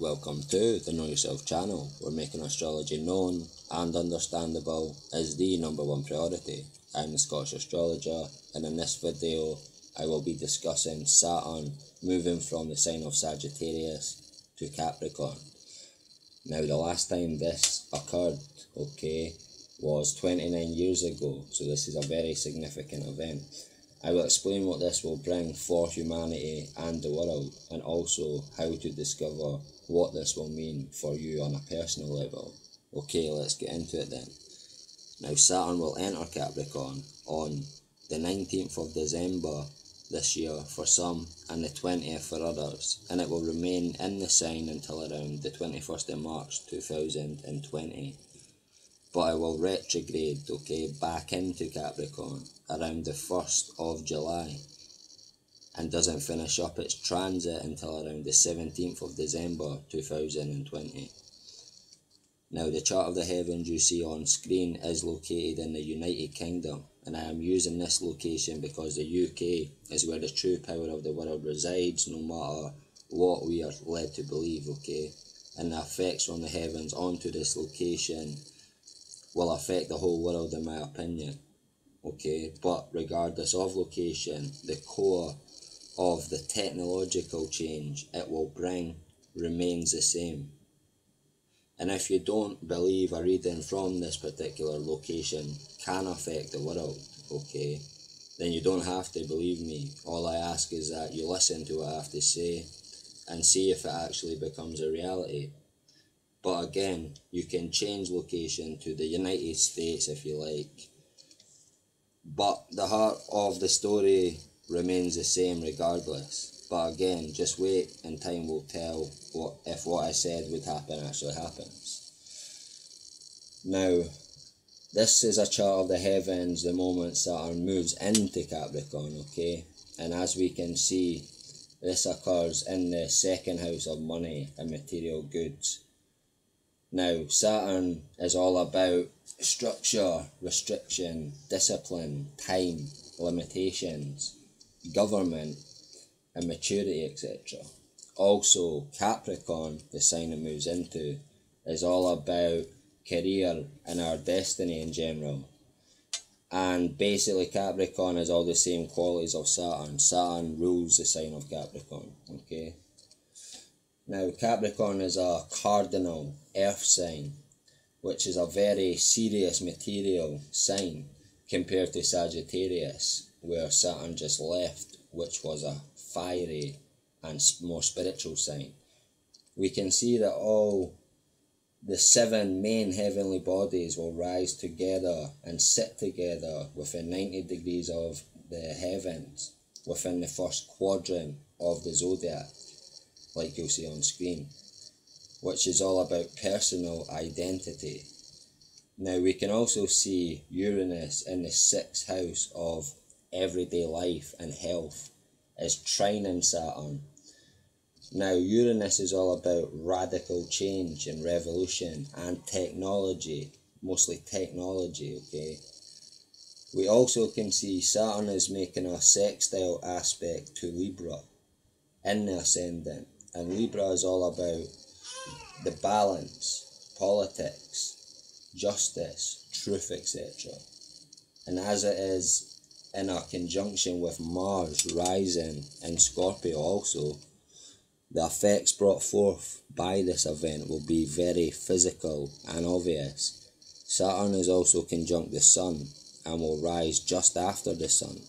Welcome to the Know Yourself channel. We're making astrology known and understandable as the #1 priority. I'm the Scottish astrologer, and in this video I will be discussing Saturn moving from the sign of Sagittarius to Capricorn. Now the last time this occurred, was 29 years ago, so this is a very significant event. I will explain what this will bring for humanity and the world, and also how to discover what this will mean for you on a personal level. Okay, let's get into it then. Now Saturn will enter Capricorn on the 19th of December this year for some and the 20th for others, and it will remain in the sign until around the 21st of March 2020. But it will retrograde, back into Capricorn around the 1st of July and doesn't finish up its transit until around the 17th of December 2020. Now the chart of the heavens you see on screen is located in the United Kingdom, and I am using this location because the UK is where the true power of the world resides, no matter what we are led to believe, and the effects from the heavens onto this location will affect the whole world in my opinion, but regardless of location, the core of the technological change it will bring remains the same. And if you don't believe a reading from this particular location can affect the world, then you don't have to believe me. All I ask is that you listen to what I have to say and see if it actually becomes a reality. But again, you can change location to the United States if you like. But the heart of the story remains the same regardless. But again, just wait and time will tell if what I said would happen actually happens. Now, this is a chart of the heavens the moment Saturn moves into Capricorn, And as we can see, this occurs in the second house of money and material goods. Now, Saturn is all about structure, restriction, discipline, time, limitations, government, and maturity, etc. Also, Capricorn, the sign it moves into, is all about career and our destiny in general. And basically, Capricorn has all the same qualities of Saturn. Saturn rules the sign of Capricorn, Now, Capricorn is a cardinal earth sign, which is a very serious material sign compared to Sagittarius, where Saturn just left, which was a fiery and more spiritual sign. We can see that all the 7 main heavenly bodies will rise together and sit together within 90 degrees of the heavens, within the first quadrant of the zodiac, like you'll see on screen, which is all about personal identity. Now we can also see Uranus in the 6th house of everyday life and health is trining Saturn. Now Uranus is all about radical change and revolution and technology, mostly technology, We also can see Saturn is making a sextile aspect to Libra in the ascendant. And Libra is all about the balance, politics, justice, truth, etc. And as it is in a conjunction with Mars rising in Scorpio also, the effects brought forth by this event will be very physical and obvious. Saturn is also conjunct the Sun and will rise just after the Sun.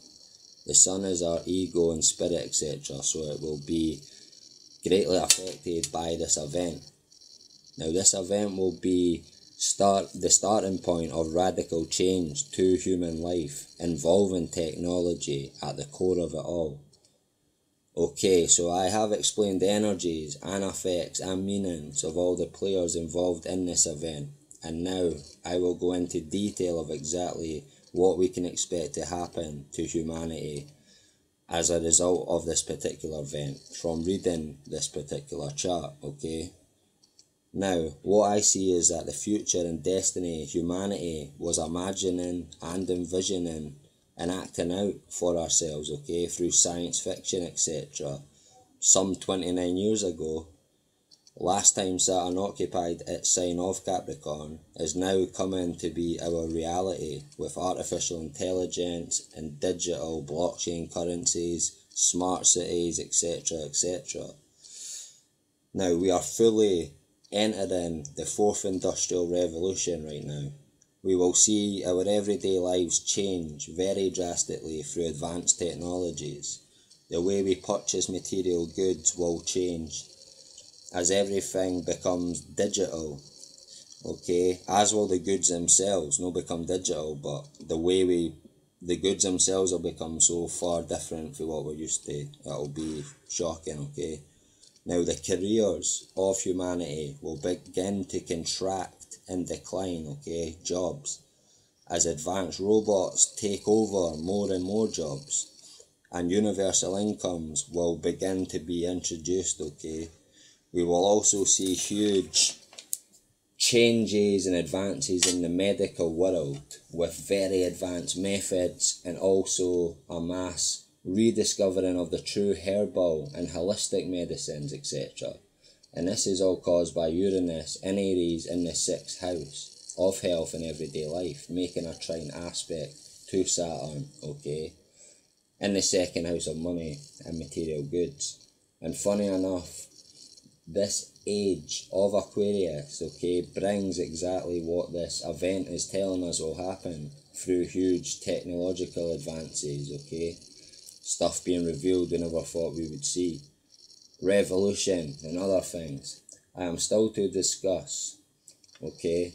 The Sun is our ego and spirit, etc. So it will be greatly affected by this event. Now this event will be the starting point of radical change to human life, involving technology at the core of it all. So I have explained the energies and effects and meanings of all the players involved in this event, and now I will go into detail of exactly what we can expect to happen to humanity as a result of this particular event from reading this particular chart, Now, what I see is that the future and destiny humanity was imagining and envisioning and acting out for ourselves, through science fiction, etc. some 29 years ago, Last time Saturn occupied its sign of Capricorn is now coming to be our reality with artificial intelligence and digital blockchain currencies, smart cities, etc, etc. Now we are fully entering the fourth industrial revolution right now. We will see our everyday lives change very drastically through advanced technologies. The way we purchase material goods will change as everything becomes digital, okay? As will the goods themselves, not become digital, but the goods themselves will become so far different from what we're used to. It'll be shocking, okay? Now the careers of humanity will begin to contract and decline, okay? Jobs. As advanced robots take over more and more jobs, and universal incomes will begin to be introduced, okay? We will also see huge changes and advances in the medical world with very advanced methods, and also a mass rediscovering of the true herbal and holistic medicines, etc. And this is all caused by Uranus in Aries in the 6th house of health and everyday life, making a trine aspect to Saturn, okay, in the 2nd house of money and material goods. And funny enough, this age of Aquarius, okay, brings exactly what this event is telling us will happen through huge technological advances, okay? Stuff being revealed we never thought we would see. Revolution and other things. I am still to discuss, okay?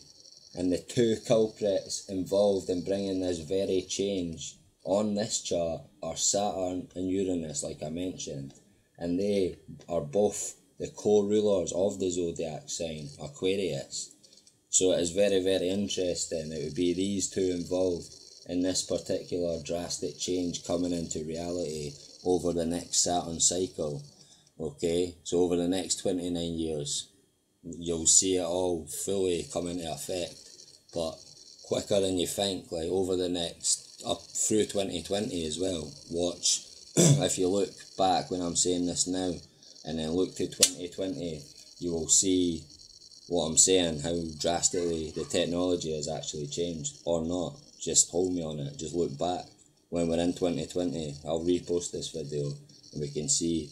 And the two culprits involved in bringing this very change on this chart are Saturn and Uranus, like I mentioned. And they are both the co-rulers of the zodiac sign, Aquarius. So it is very, very interesting. It would be these two involved in this particular drastic change coming into reality over the next Saturn cycle. Okay, so over the next 29 years, you'll see it all fully come into effect, but quicker than you think, like over the next, up through 2020 as well. Watch, if you look back when I'm saying this now, and then look to 2020, you will see what I'm saying, how drastically the technology has actually changed, or not. Just hold me on it, just look back. When we're in 2020, I'll repost this video, and we can see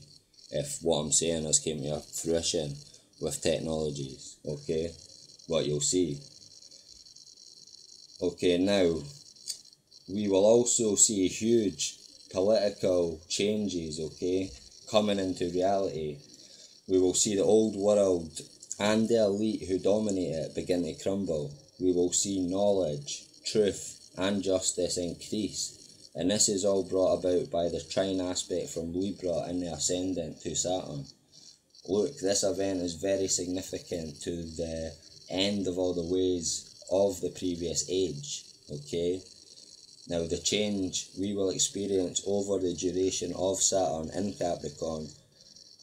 if what I'm saying has came to fruition with technologies, okay? What you'll see. Okay, now, we will also see huge political changes, okay, coming into reality. We will see the old world and the elite who dominate it begin to crumble. We will see knowledge, truth and justice increase, and this is all brought about by the trine aspect from Libra in the ascendant to Saturn. Look, this event is very significant to the end of all the ways of the previous age, okay? Now the change we will experience over the duration of Saturn in Capricorn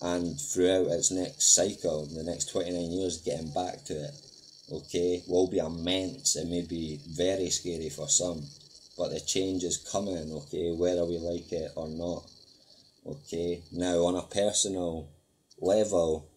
and throughout its next cycle, the next 29 years getting back to it, okay, will be immense. It may be very scary for some, but the change is coming, okay, whether we like it or not, okay? Now on a personal level,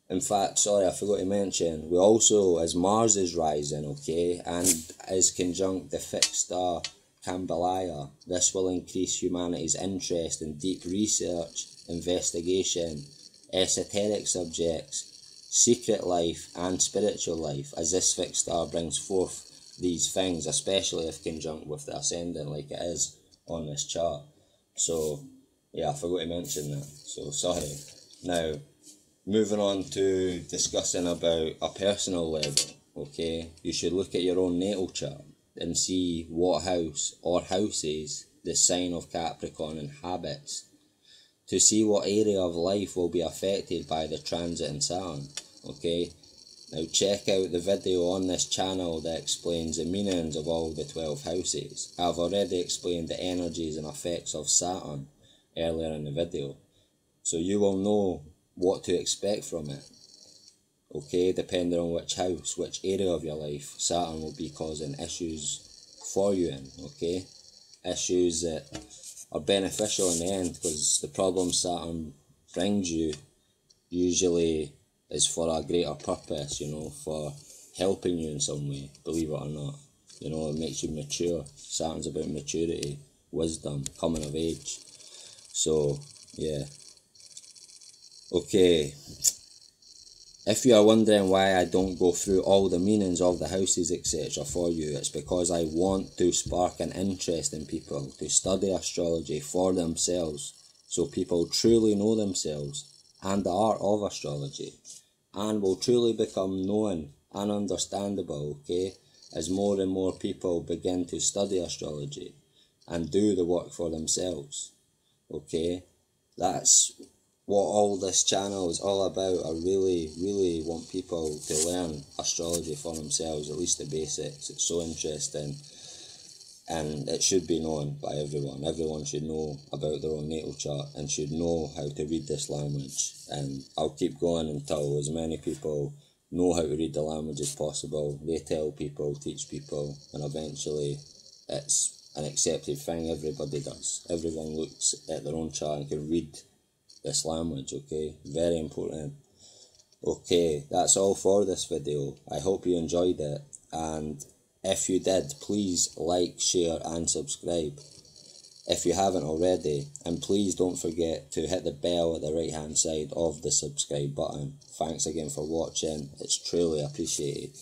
in fact, sorry, I forgot to mention, we also, as Mars is rising, okay, and is conjunct the fixed star Cambalaya, this will increase humanity's interest in deep research, investigation, esoteric subjects, secret life and spiritual life, as this fixed star brings forth these things, especially if conjunct with the ascendant like it is on this chart. So, yeah, I forgot to mention that, so sorry. Now, moving on to discussing about a personal level, okay, you should look at your own natal chart and see what house or houses the sign of Capricorn inhabits, to see what area of life will be affected by the transit in Saturn, okay? Now check out the video on this channel that explains the meanings of all the 12 houses. I've already explained the energies and effects of Saturn earlier in the video, so you will know what to expect from it, okay, depending on which house, which area of your life Saturn will be causing issues for you in, okay? Issues that are beneficial in the end, because the problems Saturn brings you usually is for a greater purpose, you know, for helping you in some way, believe it or not. You know, it makes you mature. Saturn's about maturity, wisdom, coming of age. So, yeah. Okay. If you are wondering why I don't go through all the meanings of the houses, etc. for you, it's because I want to spark an interest in people to study astrology for themselves, so people truly know themselves and the art of astrology, and will truly become known and understandable, okay, as more and more people begin to study astrology and do the work for themselves, okay. That's what all this channel is all about. I really want people to learn astrology for themselves, at least the basics. It's so interesting, and it should be known by everyone. Everyone should know about their own natal chart and should know how to read this language. And I'll keep going until as many people know how to read the language as possible. They tell people, teach people, and eventually it's an accepted thing. Everybody does. Everyone looks at their own chart and can read this language, okay? Very important. Okay, that's all for this video. I hope you enjoyed it, and if you did, please like, share and subscribe if you haven't already, and please don't forget to hit the bell at the right hand side of the subscribe button. Thanks again for watching, it's truly appreciated.